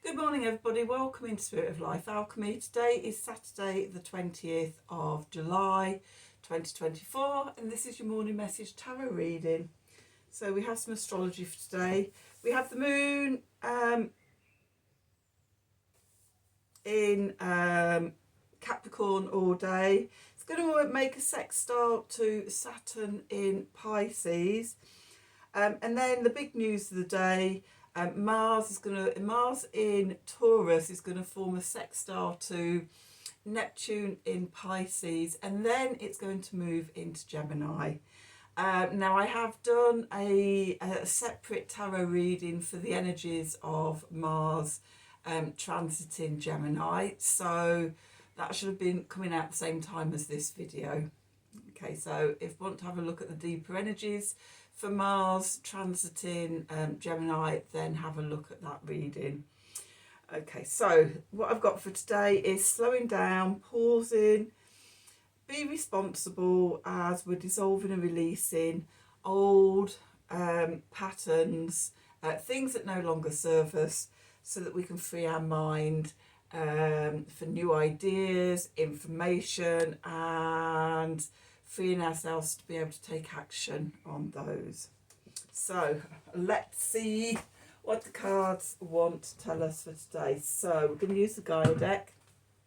Good morning everybody, welcome into Spirit of Life Alchemy. Today is Saturday the 20th of July 2024 and this is your morning message tarot reading. So we have some astrology for today. We have the moon in Capricorn all day. It's going to make a sextile to Saturn in Pisces. And then the big news of the day, Mars in Taurus is going to form a sextile to Neptune in Pisces, and then it's going to move into Gemini. Now I have done a separate tarot reading for the energies of Mars transiting Gemini, so that should have been coming out at the same time as this video. Okay, so if you want to have a look at the deeper energies for Mars transiting Gemini, then have a look at that reading. Okay, so what I've got for today is slowing down, pausing, be responsible as we're dissolving and releasing old patterns, things that no longer serve us, so that we can free our mind for new ideas, information, and freeing ourselves to be able to take action on those. So let's see what the cards want to tell us for today. So we're going to use the Gaia deck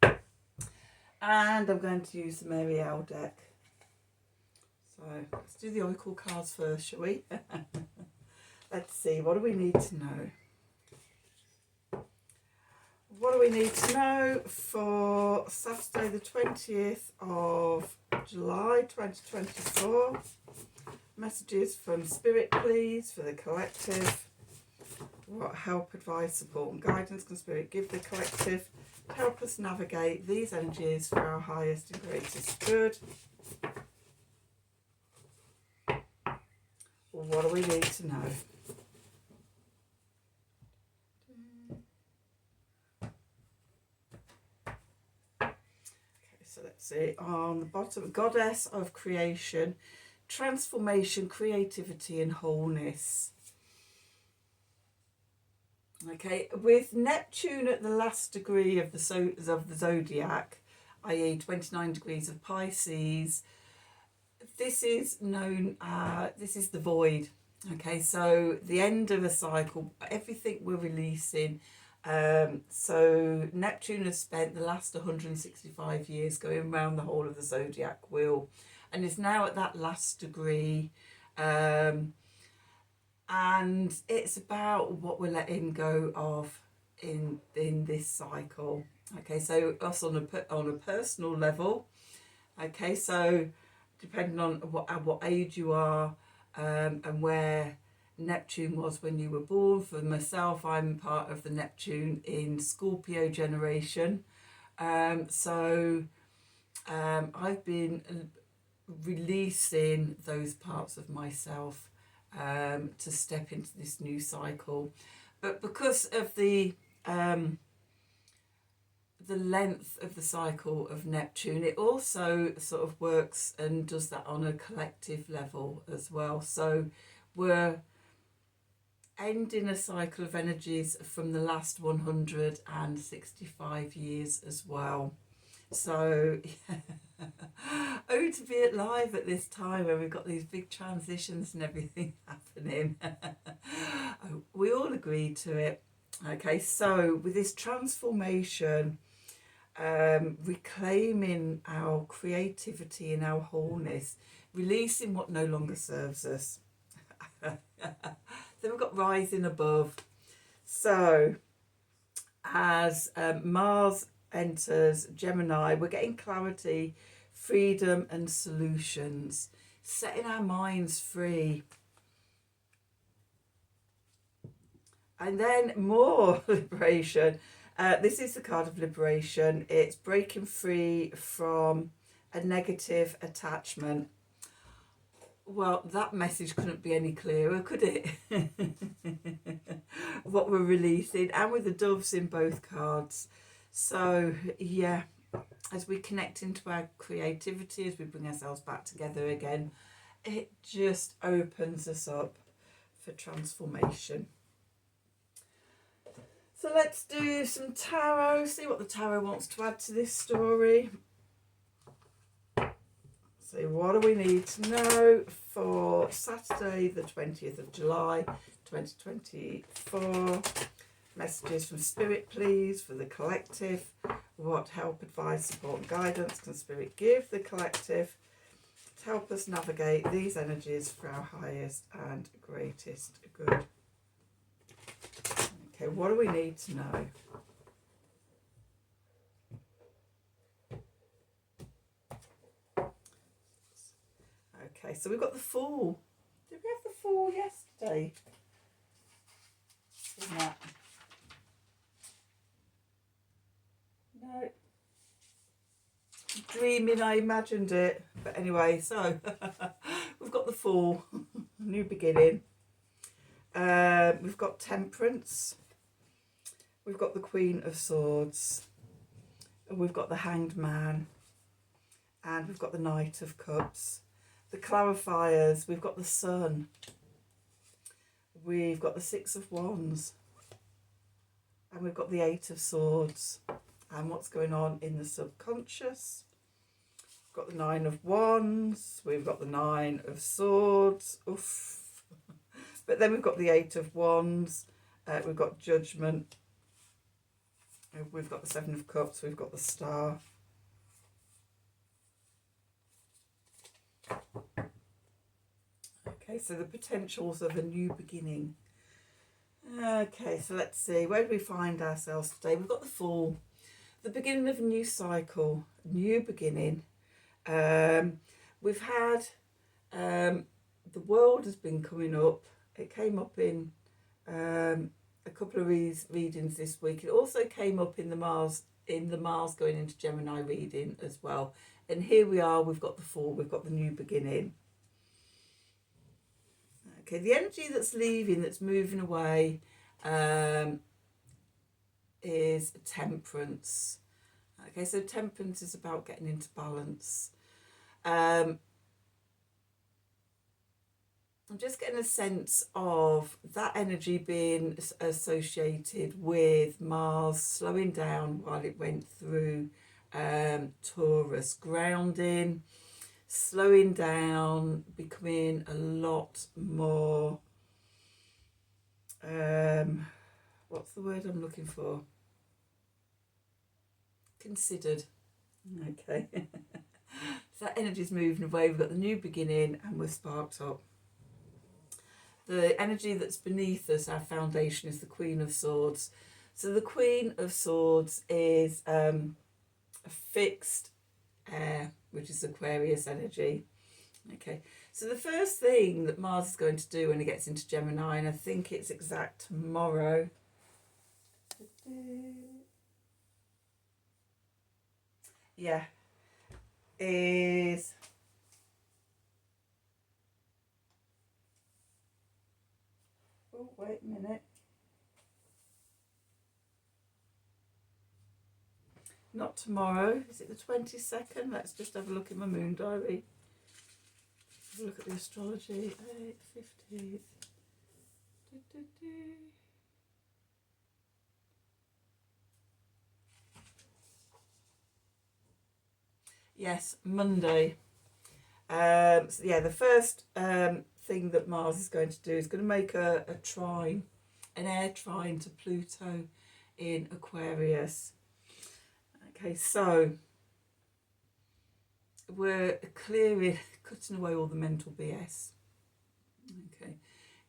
and I'm going to use the Marielle deck. So let's do the Oracle cards first, shall we? Let's see, what do we need to know? What do we need to know for Saturday the 20th of July 2024? Messages from Spirit, please, for the collective. What help, advice, support and guidance can Spirit give the collective to help us navigate these energies for our highest and greatest good? What do we need to know? So let's see, on the bottom, Goddess of Creation, Transformation, Creativity and Wholeness. Okay, with Neptune at the last degree of the zodiac, i.e. 29 degrees of Pisces, this is known, this is the void. Okay, so the end of a cycle, everything we're releasing. So Neptune has spent the last 165 years going around the whole of the zodiac wheel and is now at that last degree, and it's about what we're letting go of in this cycle. Okay, so us on a personal level. Okay, so depending on what age you are and where Neptune was when you were born. For myself, I'm part of the Neptune in Scorpio generation, so I've been releasing those parts of myself to step into this new cycle. But because of the length of the cycle of Neptune, it also sort of works and does that on a collective level as well. So we're ending a cycle of energies from the last 165 years as well. So oh, to be alive at this time where we've got these big transitions and everything happening. We all agree to it. Okay, so with this transformation, reclaiming our creativity and our wholeness, releasing what no longer serves us. Then we've got rising above. So as Mars enters Gemini, we're getting clarity, freedom and solutions, setting our minds free. And then more liberation. This is the card of liberation. It's breaking free from a negative attachment. Well, that message couldn't be any clearer, could it? What we're releasing, and with the doves in both cards. So yeah, as we connect into our creativity, as we bring ourselves back together again, it just opens us up for transformation. So let's do some tarot, see what the tarot wants to add to this story. So what do we need to know for Saturday the 20th of July 2024? Messages from Spirit, please, for the collective. What help, advice, support and guidance can Spirit give the collective to help us navigate these energies for our highest and greatest good? Okay, what do we need to know? Okay, so we've got the Fool. Did we have the Fool yesterday? Isn't that? No. Dreaming, I imagined it. But anyway, so we've got the Fool, new beginning. We've got Temperance. We've got the Queen of Swords. And we've got the Hanged Man. And we've got the Knight of Cups. The clarifiers, we've got the Sun. We've got the Six of Wands. And we've got the Eight of Swords. And what's going on in the subconscious. We've got the Nine of Wands. We've got the Nine of Swords. Oof. But then we've got the Eight of Wands. We've got Judgment. We've got the Seven of Cups. We've got the Star. Okay, so the potentials of a new beginning. Okay, so let's see. Where do we find ourselves today? We've got the Fool. The beginning of a new cycle. New beginning. We've had... the World has been coming up. It came up in a couple of readings this week. It also came up in the Mars going into Gemini reading as well. And here we are, we've got the Fool, we've got the new beginning. Okay, the energy that's leaving, that's moving away, is Temperance. Okay, so Temperance is about getting into balance. I'm just getting a sense of that energy being associated with Mars slowing down while it went through Taurus, grounding, slowing down, becoming a lot more, what's the word I'm looking for? Considered. Okay. So that energy's moving away. We've got the new beginning and we're sparked up. The energy that's beneath us, our foundation, is the Queen of Swords. So the Queen of Swords is a fixed air, which is Aquarius energy. Okay, so the first thing that Mars is going to do when it gets into Gemini, and I think it's exact tomorrow, yeah, is... Oh, wait a minute. Not tomorrow. Is it the 22nd? Let's just have a look in my moon diary. Have a look at the astrology. 8th, 15th. Yes, Monday. So yeah, the first thing that Mars is going to do is going to make a trine, an air trine to Pluto in Aquarius. Okay, so we're cutting away all the mental BS. Okay,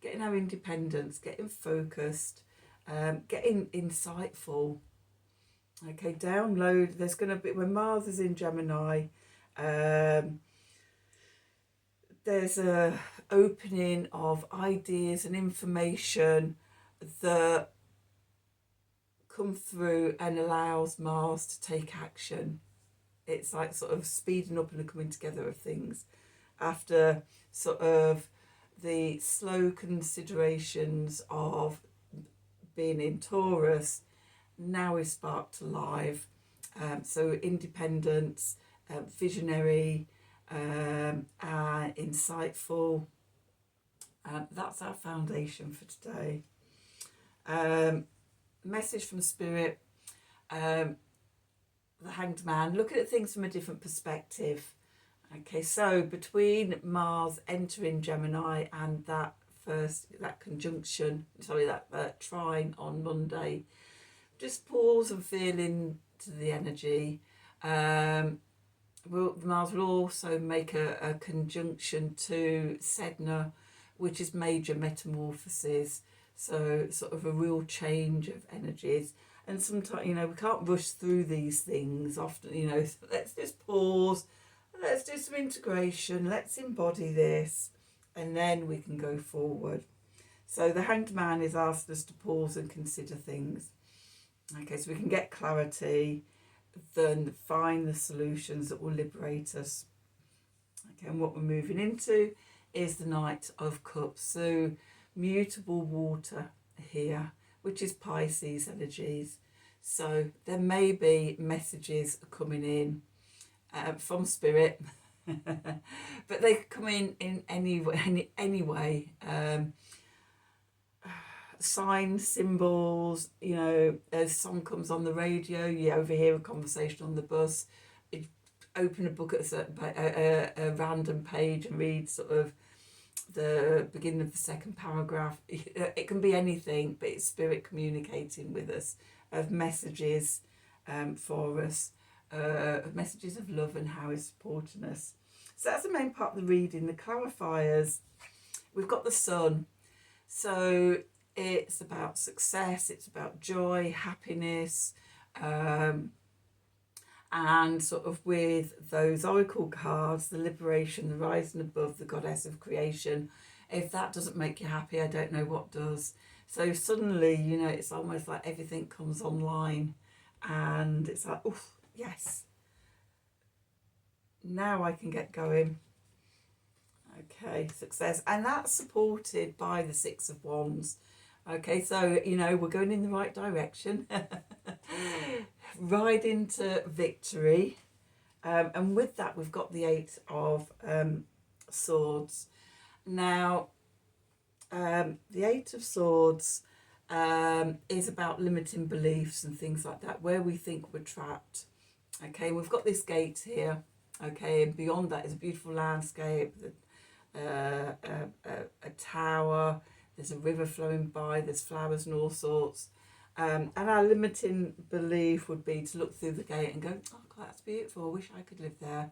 getting our independence, getting focused, getting insightful. Okay, download. There's going to be, when Mars is in Gemini, there's a opening of ideas and information that come through and allows Mars to take action. It's like sort of speeding up and the coming together of things after sort of the slow considerations of being in Taurus. Now is sparked to life. So independence, visionary, insightful. That's our foundation for today. message from Spirit, the Hanged Man, looking at things from a different perspective. Okay, so between Mars entering Gemini and that conjunction, that trine on Monday, just pause and feel into the energy. Mars will also make a conjunction to Sedna, which is major metamorphosis. So sort of a real change of energies. And sometimes, we can't rush through these things often, so let's just pause. Let's do some integration. Let's embody this. And then we can go forward. So the Hanged Man has asked us to pause and consider things. Okay, so we can get clarity, then find the solutions that will liberate us. Okay, and what we're moving into is the Knight of Cups. So mutable water here, which is Pisces energies. So there may be messages coming in from Spirit, but they come in any way. Signs, symbols, as song comes on the radio, you overhear a conversation on the bus, you open a book at a random page and read sort of the beginning of the second paragraph. It can be anything, but it's Spirit communicating with us of messages for us, messages of love and how it's supporting us. So that's the main part of the reading. The clarifiers, we've got the Sun. So it's about success, it's about joy, happiness, and sort of with those oracle cards, the liberation, the rising above, the goddess of creation. If that doesn't make you happy, I don't know what does. So suddenly, it's almost like everything comes online and it's like, oh, yes, now I can get going. Okay, success. And that's supported by the Six of Wands. Okay, so, we're going in the right direction. Ride into victory. And with that, we've got the Eight of Swords. Now, the Eight of Swords is about limiting beliefs and things like that, where we think we're trapped. Okay, we've got this gate here. Okay, and beyond that is a beautiful landscape, a tower, there's a river flowing by, there's flowers and all sorts. And our limiting belief would be to look through the gate and go, oh, God, that's beautiful, I wish I could live there.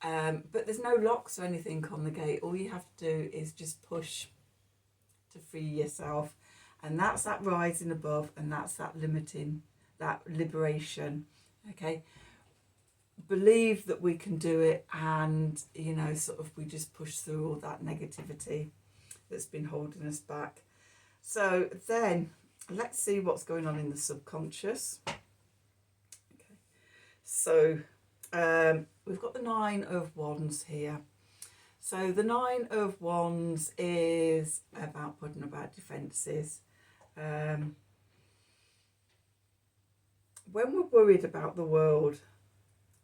But there's no locks or anything on the gate. All you have to do is just push to free yourself. And that's that rising above, and that's that limiting, that liberation. Okay. Believe that we can do it, and sort of we just push through all that negativity that's been holding us back. So then let's see what's going on in the subconscious. Okay, so we've got the Nine of Wands here. So the Nine of Wands is about putting about defences. When we're worried about the world,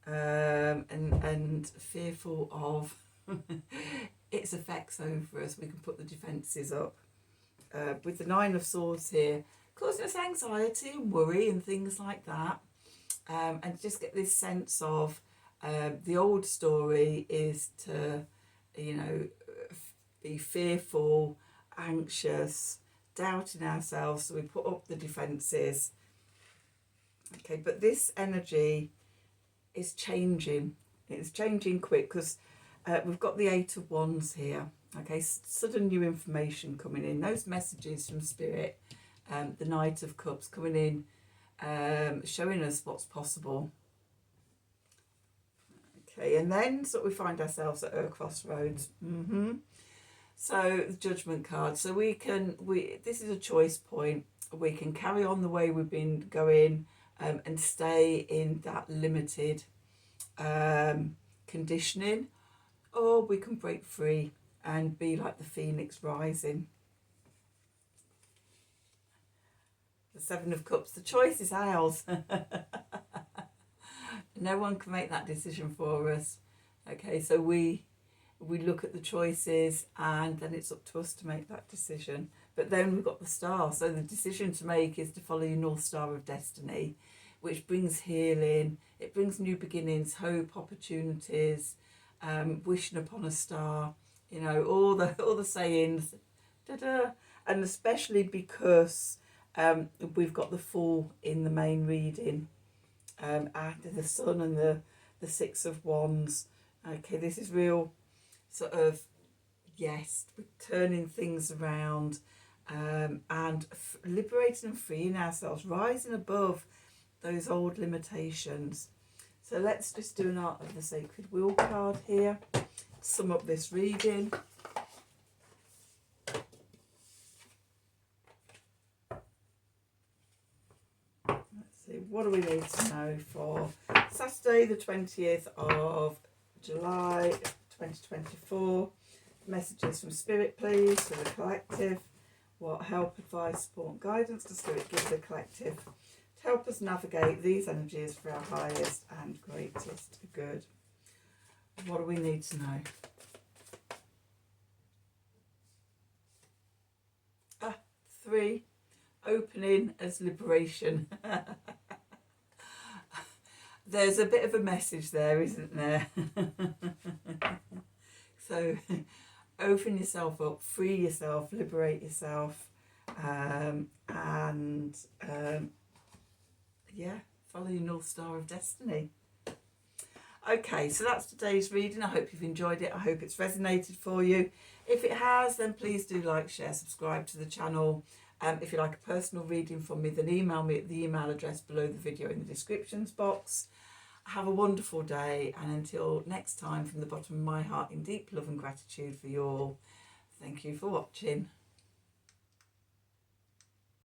and fearful of its effects over us, we can put the defences up. With the Nine of Swords here, causing us anxiety and worry and things like that, and just get this sense of the old story is to be fearful, anxious, doubting ourselves, so we put up the defences. Okay, but this energy is changing. It's changing quick because we've got the Eight of Wands here. Okay, sudden new information coming in. Those messages from Spirit, the Knight of Cups coming in, showing us what's possible. Okay, and then we find ourselves at a crossroads. So the Judgment card. So this is a choice point. We can carry on the way we've been going, and stay in that limited conditioning, or we can break free and be like the phoenix rising. The Seven of Cups, the choice is ours. No one can make that decision for us. Okay, so we look at the choices, and then it's up to us to make that decision. But then we've got the star. So the decision to make is to follow your North Star of Destiny, which brings healing. It brings new beginnings, hope, opportunities, wishing upon a star. You know, all the sayings, da-da. And especially because we've got the Fool in the main reading, after the Sun and the Six of Wands. Okay, this is real sort of, yes, we're turning things around, and liberating and freeing ourselves, rising above those old limitations. So let's just do an Art of the Sacred Wheel card here, sum up this reading. Let's see, what do we need to know for Saturday the 20th of July 2024? Messages from Spirit, please, for the collective. What help, advice, support and guidance does Spirit give the collective to help us navigate these energies for our highest and greatest good? What do we need to know? 3, opening as liberation. There's a bit of a message there, isn't there? So open yourself up, free yourself, liberate yourself, and yeah, follow your North Star of Destiny. Okay, so that's today's reading. I hope you've enjoyed it. I hope it's resonated for you. If it has, then please do like, share, subscribe to the channel. If you'd like a personal reading from me, then email me at the email address below the video in the descriptions box. Have a wonderful day, and until next time, from the bottom of my heart, in deep love and gratitude for you all, thank you for watching.